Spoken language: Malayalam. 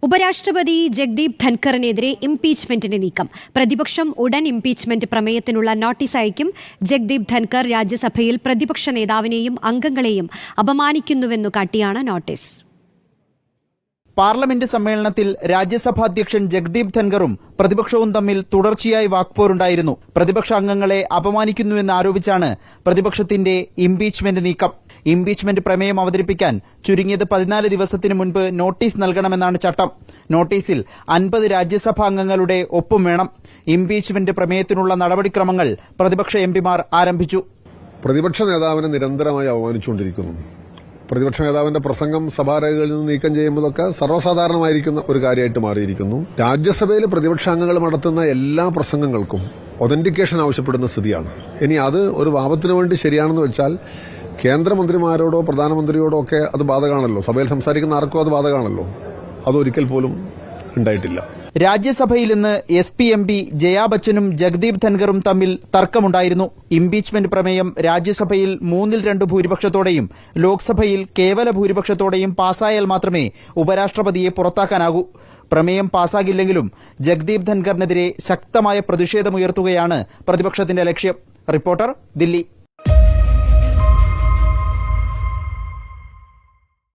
ഉപരാഷ്ട്രപതി ജഗ്ദീപ് ധൻഖറിനെതിരെ ഇംപീച്ച്മെന്റിന് നീക്കം. പ്രതിപക്ഷം ഉടൻ ഇംപീച്ച്മെന്റ് പ്രമേയത്തിനുള്ള നോട്ടീസ് അയക്കും. ജഗ്ദീപ് ധൻഖർ രാജ്യസഭയിൽ പ്രതിപക്ഷ നേതാവിനെയും അംഗങ്ങളെയും അപമാനിക്കുന്നുവെന്നു കാട്ടിയാണ് നോട്ടീസ്. പാർലമെന്റ് സമ്മേളനത്തിൽ രാജ്യസഭാ അധ്യക്ഷൻ ജഗ്ദീപ് ധൻഖറും പ്രതിപക്ഷവും തമ്മിൽ തുടർച്ചയായി വാക്പോരുണ്ടായിരുന്നു. പ്രതിപക്ഷ അംഗങ്ങളെ അപമാനിക്കുന്നുവെന്ന് ആരോപിച്ചാണ് പ്രതിപക്ഷത്തിന്റെ ഇംപീച്ച്മെന്റ് നീക്കം. ഇംപീച്ച്മെന്റ് പ്രമേയം അവതരിപ്പിക്കാൻ ചുരുങ്ങിയത് 14 ദിവസത്തിന് മുൻപ് നോട്ടീസ് നൽകണമെന്നാണ് ചട്ടം. നോട്ടീസിൽ 50 രാജ്യസഭാ അംഗങ്ങളുടെ ഒപ്പും വേണം. ഇംപീച്ച്മെന്റ് പ്രമേയത്തിനുള്ള നടപടിക്രമങ്ങൾ പ്രതിപക്ഷ എംപിമാർ ആരംഭിച്ചു. പ്രതിപക്ഷ നേതാവിനെ നിരന്തരമായി അവമാനിച്ചുകൊണ്ടിരിക്കുന്നു. പ്രതിപക്ഷ നേതാവിന്റെ പ്രസംഗം സഭാരേഖകളിൽ നിന്ന് നീക്കം ചെയ്യുമ്പോഴൊക്കെ സർവ്വസാധാരണമായിരിക്കുന്ന ഒരു കാര്യമായിട്ട് മാറിയിരിക്കുന്നു. രാജ്യസഭയിൽ പ്രതിപക്ഷാംഗങ്ങൾ നടത്തുന്ന എല്ലാ പ്രസംഗങ്ങൾക്കും ഒതന്റിക്കേഷൻ ആവശ്യപ്പെടുന്ന സ്ഥിതിയാണ്. ഇനി അത് ഒരു പാപത്തിനു വേണ്ടി ശരിയാണെന്ന് വെച്ചാൽ കേന്ദ്രമന്ത്രിമാരോടോ പ്രധാനമന്ത്രിയോടോ ഒക്കെ അത് ബാധകമാണല്ലോ. സഭയിൽ സംസാരിക്കുന്ന ആർക്കും അത് ബാധകമാണല്ലോ. അതൊരിക്കൽ പോലും ഉണ്ടായിട്ടില്ല. രാജ്യസഭയിൽ ഇന്ന് SP MP ജയാ ബച്ചനും ജഗ്ദീപ് ധൻഖറും തമ്മിൽ തർക്കമുണ്ടായിരുന്നു. ഇംപീച്ച്മെന്റ് പ്രമേയം രാജ്യസഭയിൽ 3/2 ഭൂരിപക്ഷത്തോടെയും ലോക്സഭയിൽ കേവല ഭൂരിപക്ഷത്തോടെയും പാസായാൽ മാത്രമേ ഉപരാഷ്ട്രപതിയെ പുറത്താക്കാനാകൂ. പ്രമേയം പാസാകില്ലെങ്കിലും ജഗ്ദീപ് ധൻഖറിനെതിരെ ശക്തമായ പ്രതിഷേധമുയർത്തുകയാണ് പ്രതിപക്ഷത്തിന്റെ ലക്ഷ്യം. റിപ്പോർട്ടർ, ദില്ലി.